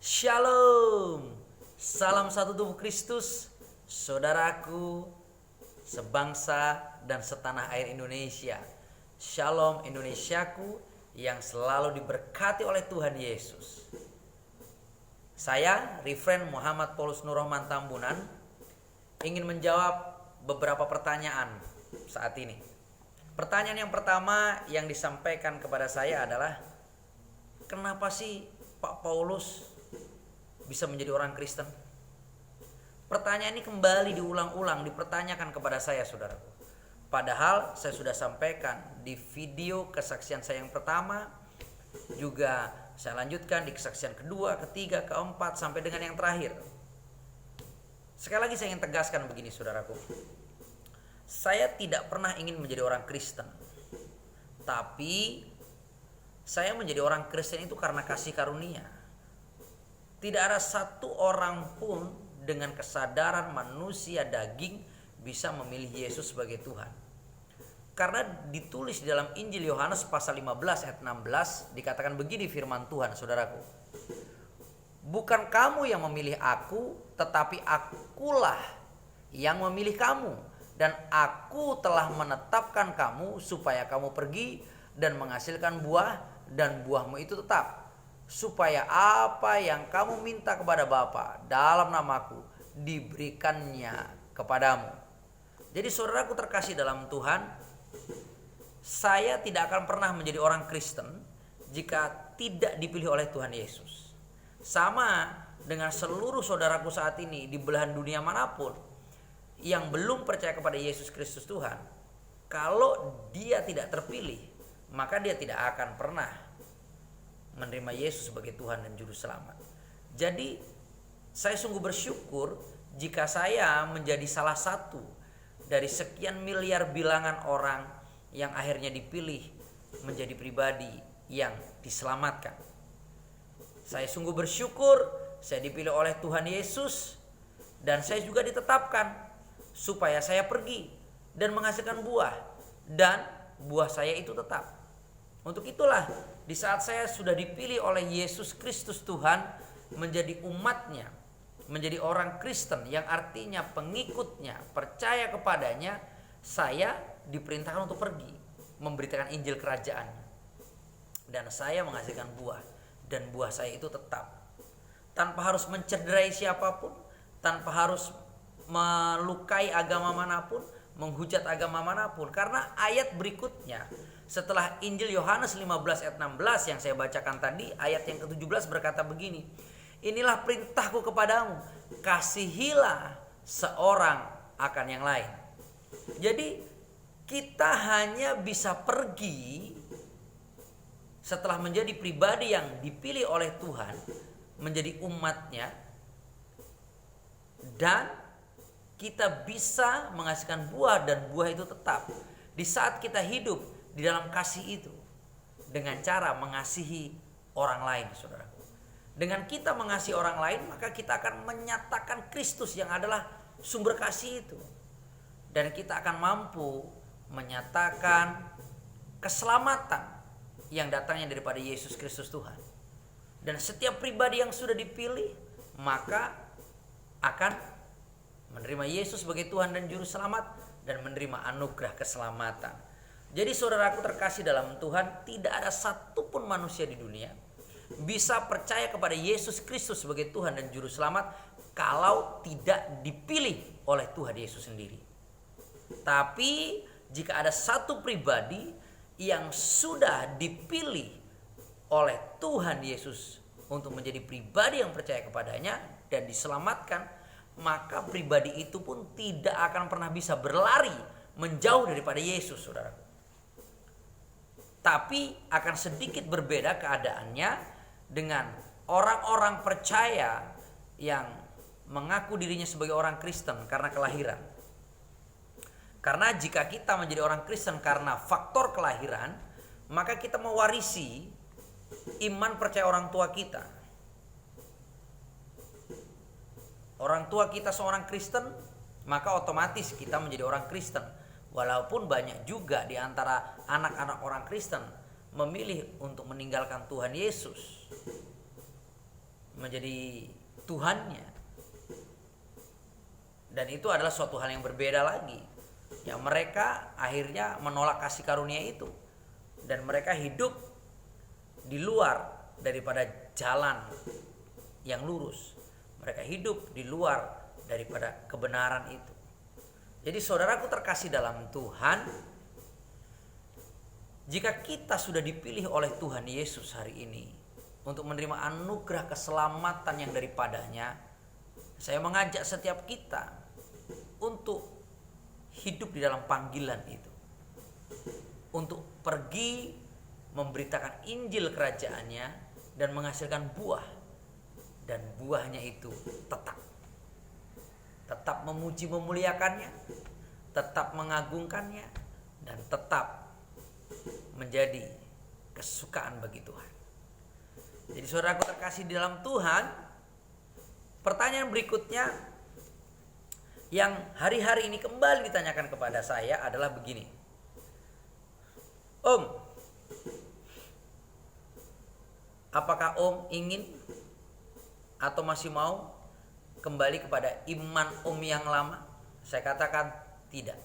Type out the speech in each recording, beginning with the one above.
Shalom, salam satu tubuh Kristus, saudaraku, sebangsa dan setanah air Indonesia. Shalom Indonesiaku yang selalu diberkati oleh Tuhan Yesus. Saya, Reverend Muhammad Paulus Nur Rahman Tambunan, ingin menjawab beberapa pertanyaan saat ini. Pertanyaan yang pertama yang disampaikan kepada saya adalah, kenapa sih Pak Paulus bisa menjadi orang Kristen? Pertanyaan ini kembali diulang-ulang dipertanyakan kepada saya, saudaraku. Padahal saya sudah sampaikan di video kesaksian saya yang pertama, juga saya lanjutkan di kesaksian kedua, ketiga, keempat, sampai dengan yang terakhir. Sekali lagi saya ingin tegaskan begini, saudaraku. Saya tidak pernah ingin menjadi orang Kristen. Tapi saya menjadi orang Kristen itu karena kasih karunia. Tidak ada satu orang pun dengan kesadaran manusia daging bisa memilih Yesus sebagai Tuhan. Karena ditulis di dalam Injil Yohanes pasal 15 ayat 16 dikatakan begini firman Tuhan, saudaraku. Bukan kamu yang memilih aku, tetapi akulah yang memilih kamu. Dan aku telah menetapkan kamu supaya kamu pergi dan menghasilkan buah, dan buahmu itu tetap, supaya apa yang kamu minta kepada Bapa dalam namaku diberikannya kepadamu. Jadi saudaraku terkasih dalam Tuhan, saya tidak akan pernah menjadi orang Kristen jika tidak dipilih oleh Tuhan Yesus. Sama dengan seluruh saudaraku saat ini di belahan dunia manapun yang belum percaya kepada Yesus Kristus Tuhan, kalau dia tidak terpilih, maka dia tidak akan pernah menerima Yesus sebagai Tuhan dan Juru Selamat. Jadi saya sungguh bersyukur jika saya menjadi salah satu dari sekian miliar bilangan orang yang akhirnya dipilih menjadi pribadi yang diselamatkan. Saya sungguh bersyukur saya dipilih oleh Tuhan Yesus, dan saya juga ditetapkan supaya saya pergi dan menghasilkan buah, dan buah saya itu tetap. Untuk itulah di saat saya sudah dipilih oleh Yesus Kristus Tuhan menjadi umatnya, menjadi orang Kristen yang artinya pengikutnya, percaya kepadanya, saya diperintahkan untuk pergi memberitakan Injil kerajaan. Dan saya menghasilkan buah, dan buah saya itu tetap. Tanpa harus mencederai siapapun, tanpa harus melukai agama manapun, menghujat agama manapun. Karena ayat berikutnya setelah Injil Yohanes 15 ayat 16 yang saya bacakan tadi, ayat yang ke-17 berkata begini, inilah perintahku kepadamu, kasihilah seorang akan yang lain. Jadi kita hanya bisa pergi setelah menjadi pribadi yang dipilih oleh Tuhan, menjadi umatnya, dan kita bisa menghasilkan buah, dan buah itu tetap di saat kita hidup di dalam kasih itu dengan cara mengasihi orang lain, saudaraku. Dengan kita mengasihi orang lain, maka kita akan menyatakan Kristus yang adalah sumber kasih itu, dan kita akan mampu menyatakan keselamatan yang datangnya daripada Yesus Kristus Tuhan. Dan setiap pribadi yang sudah dipilih maka akan menerima Yesus sebagai Tuhan dan Juru Selamat, dan menerima anugerah keselamatan. Jadi saudaraku terkasih dalam Tuhan, tidak ada satupun manusia di dunia bisa percaya kepada Yesus Kristus sebagai Tuhan dan Juru Selamat kalau tidak dipilih oleh Tuhan Yesus sendiri. Tapi jika ada satu pribadi yang sudah dipilih oleh Tuhan Yesus untuk menjadi pribadi yang percaya kepadanya dan diselamatkan, maka pribadi itu pun tidak akan pernah bisa berlari menjauh daripada Yesus, saudara. Tapi akan sedikit berbeda keadaannya dengan orang-orang percaya yang mengaku dirinya sebagai orang Kristen karena kelahiran. Karena jika kita menjadi orang Kristen karena faktor kelahiran, maka kita mewarisi iman percaya orang tua kita. Orang tua kita seorang Kristen, maka otomatis kita menjadi orang Kristen. Walaupun banyak juga di antara anak-anak orang Kristen memilih untuk meninggalkan Tuhan Yesus, menjadi Tuhannya. Dan itu adalah suatu hal yang berbeda lagi. Ya, mereka akhirnya menolak kasih karunia itu. Dan mereka hidup di luar daripada jalan yang lurus. Mereka hidup di luar daripada kebenaran itu. Jadi saudaraku terkasih dalam Tuhan, jika kita sudah dipilih oleh Tuhan Yesus hari ini untuk menerima anugerah keselamatan yang daripadanya, saya mengajak setiap kita untuk hidup di dalam panggilan itu, untuk pergi memberitakan Injil kerajaannya dan menghasilkan buah, dan buahnya itu tetap memuji memuliakannya, tetap mengagungkannya, dan tetap menjadi kesukaan bagi Tuhan. Jadi saudaraku terkasih di dalam Tuhan, pertanyaan berikutnya yang hari-hari ini kembali ditanyakan kepada saya adalah begini. Om, apakah Om ingin atau masih mau kembali kepada iman Om yang lama? Saya katakan tidak.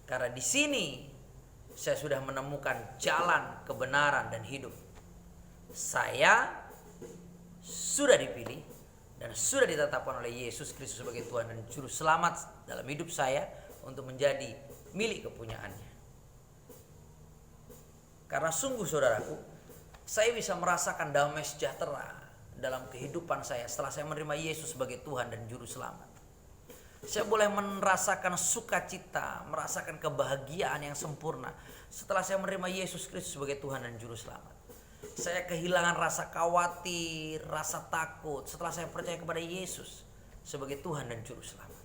Karena di sini saya sudah menemukan jalan kebenaran dan hidup. Saya sudah dipilih dan sudah ditetapkan oleh Yesus Kristus sebagai Tuhan dan Juru Selamat dalam hidup saya untuk menjadi milik kepunyaannya. Karena sungguh saudaraku, saya bisa merasakan damai sejahtera dalam kehidupan saya setelah saya menerima Yesus sebagai Tuhan dan Juru Selamat. Saya boleh merasakan sukacita, merasakan kebahagiaan yang sempurna setelah saya menerima Yesus Kristus sebagai Tuhan dan Juru Selamat. Saya kehilangan rasa khawatir, rasa takut setelah saya percaya kepada Yesus sebagai Tuhan dan Juru Selamat.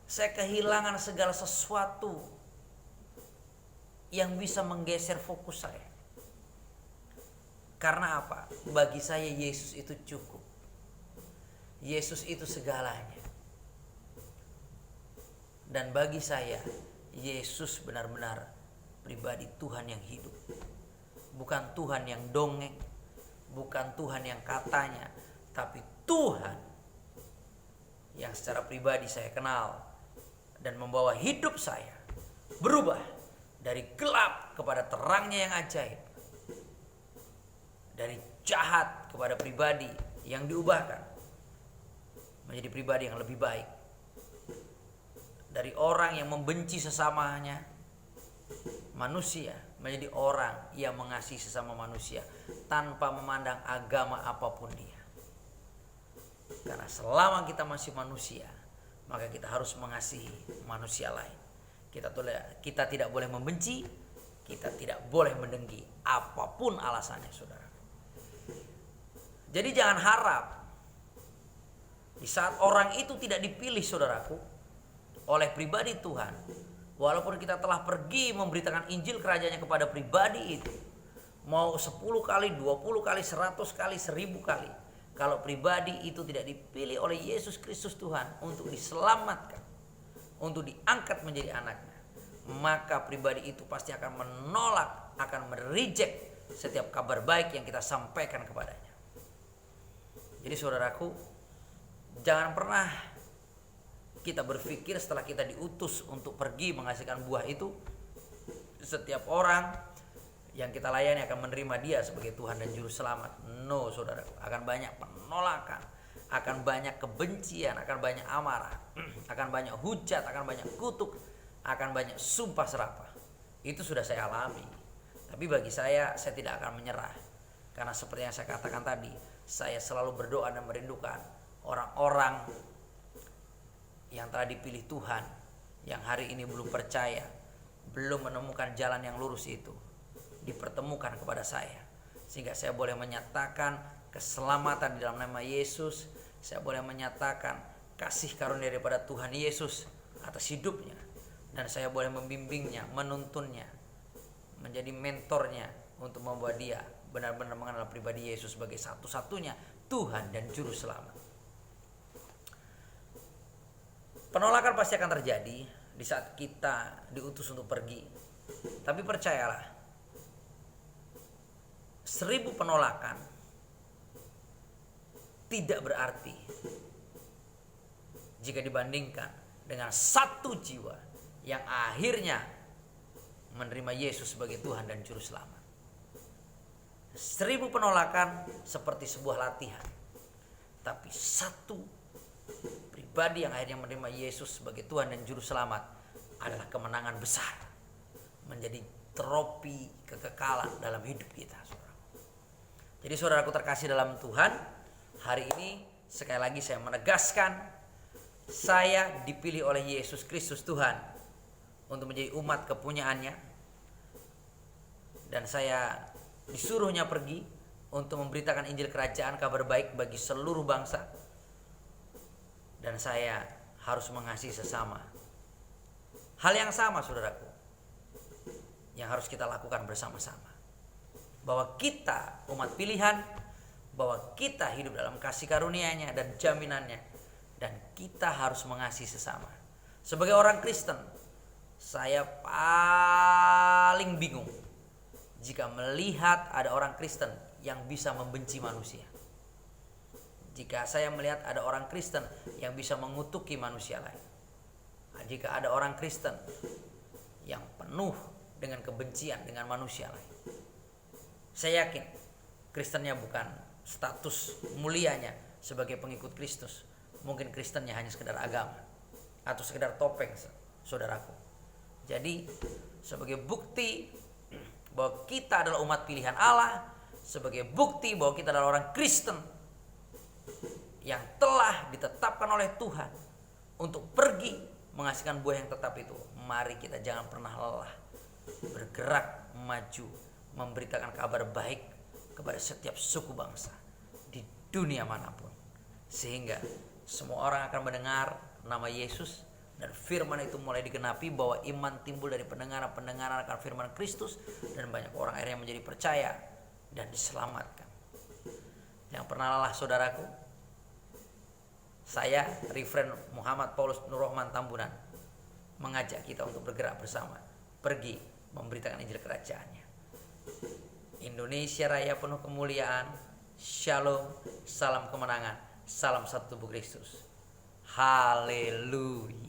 Saya kehilangan segala sesuatu yang bisa menggeser fokus saya. Karena apa? Bagi saya Yesus itu cukup. Yesus itu segalanya. Dan bagi saya Yesus benar-benar pribadi Tuhan yang hidup. Bukan Tuhan yang dongeng, bukan Tuhan yang katanya, tapi Tuhan yang secara pribadi saya kenal dan membawa hidup saya berubah dari gelap kepada terangnya yang ajaib, dari jahat kepada pribadi yang diubahkan menjadi pribadi yang lebih baik, dari orang yang membenci sesamanya manusia menjadi orang yang mengasihi sesama manusia tanpa memandang agama apapun dia. Karena selama kita masih manusia, maka kita harus mengasihi manusia lain. Kita tidak boleh membenci, kita tidak boleh mendengki apapun alasannya, saudara. Jadi jangan harap di saat orang itu tidak dipilih, saudaraku, oleh pribadi Tuhan, walaupun kita telah pergi memberitakan Injil kerajaannya kepada pribadi itu, mau 10 kali, 20 kali, 100 kali, 1000 kali, kalau pribadi itu tidak dipilih oleh Yesus Kristus Tuhan untuk diselamatkan, untuk diangkat menjadi anaknya, maka pribadi itu pasti akan menolak, akan mereject setiap kabar baik yang kita sampaikan kepadanya. Jadi saudaraku, jangan pernah kita berpikir setelah kita diutus untuk pergi menghasilkan buah itu, setiap orang yang kita layani akan menerima dia sebagai Tuhan dan Juru Selamat. No, saudaraku, akan banyak penolakan, akan banyak kebencian, akan banyak amarah, akan banyak hujat, akan banyak kutuk, akan banyak sumpah serapah. Itu sudah saya alami. Tapi bagi saya tidak akan menyerah. Karena seperti yang saya katakan tadi, saya selalu berdoa dan merindukan orang-orang yang telah dipilih Tuhan, yang hari ini belum percaya, belum menemukan jalan yang lurus itu, dipertemukan kepada saya, sehingga saya boleh menyatakan keselamatan di dalam nama Yesus. Saya boleh menyatakan kasih karunia daripada Tuhan Yesus atas hidupnya, dan saya boleh membimbingnya, menuntunnya, menjadi mentornya untuk membuat dia benar-benar mengenal pribadi Yesus sebagai satu-satunya Tuhan dan Juru Selamat. Penolakan pasti akan terjadi di saat kita diutus untuk pergi. Tapi percayalah, 1000 penolakan tidak berarti jika dibandingkan dengan satu jiwa yang akhirnya menerima Yesus sebagai Tuhan dan Juru Selamat. 1000 penolakan seperti sebuah latihan, tapi satu pribadi yang akhirnya menerima Yesus sebagai Tuhan dan Juru Selamat adalah kemenangan besar, menjadi trofi kekekalan dalam hidup kita, saudara. Jadi saudaraku terkasih dalam Tuhan, hari ini sekali lagi saya menegaskan, saya dipilih oleh Yesus Kristus Tuhan untuk menjadi umat kepunyaannya, dan saya disuruhnya pergi untuk memberitakan Injil Kerajaan, kabar baik bagi seluruh bangsa, dan saya harus mengasihi sesama. Hal yang sama, saudaraku, yang harus kita lakukan bersama-sama, bahwa kita umat pilihan, bahwa kita hidup dalam kasih karunia-Nya dan jaminannya, dan kita harus mengasihi sesama. Sebagai orang Kristen, saya paling bingung jika melihat ada orang Kristen yang bisa membenci manusia. Jika saya melihat ada orang Kristen yang bisa mengutuki manusia lain. Jika ada orang Kristen yang penuh dengan kebencian dengan manusia lain. Saya yakin Kristennya bukan status mulianya sebagai pengikut Kristus. Mungkin Kristennya hanya sekedar agama atau sekedar topeng, saudaraku. Jadi sebagai bukti bahwa kita adalah umat pilihan Allah, sebagai bukti bahwa kita adalah orang Kristen yang telah ditetapkan oleh Tuhan untuk pergi menghasilkan buah yang tetap itu, mari kita jangan pernah lelah bergerak maju memberitakan kabar baik kepada setiap suku bangsa di dunia manapun, sehingga semua orang akan mendengar nama Yesus, dan firman itu mulai digenapi bahwa iman timbul dari pendengaran akan firman Kristus, dan banyak orang akhirnya menjadi percaya dan diselamatkan. Jangan pernah lelah, saudaraku. Saya, Reverend Muhammad Paulus Nurrohman Tambunan, mengajak kita untuk bergerak bersama, pergi memberitakan Injil Kerajaannya. Indonesia Raya penuh kemuliaan. Shalom, salam kemenangan. Salam satu tubuh Kristus. Haleluya.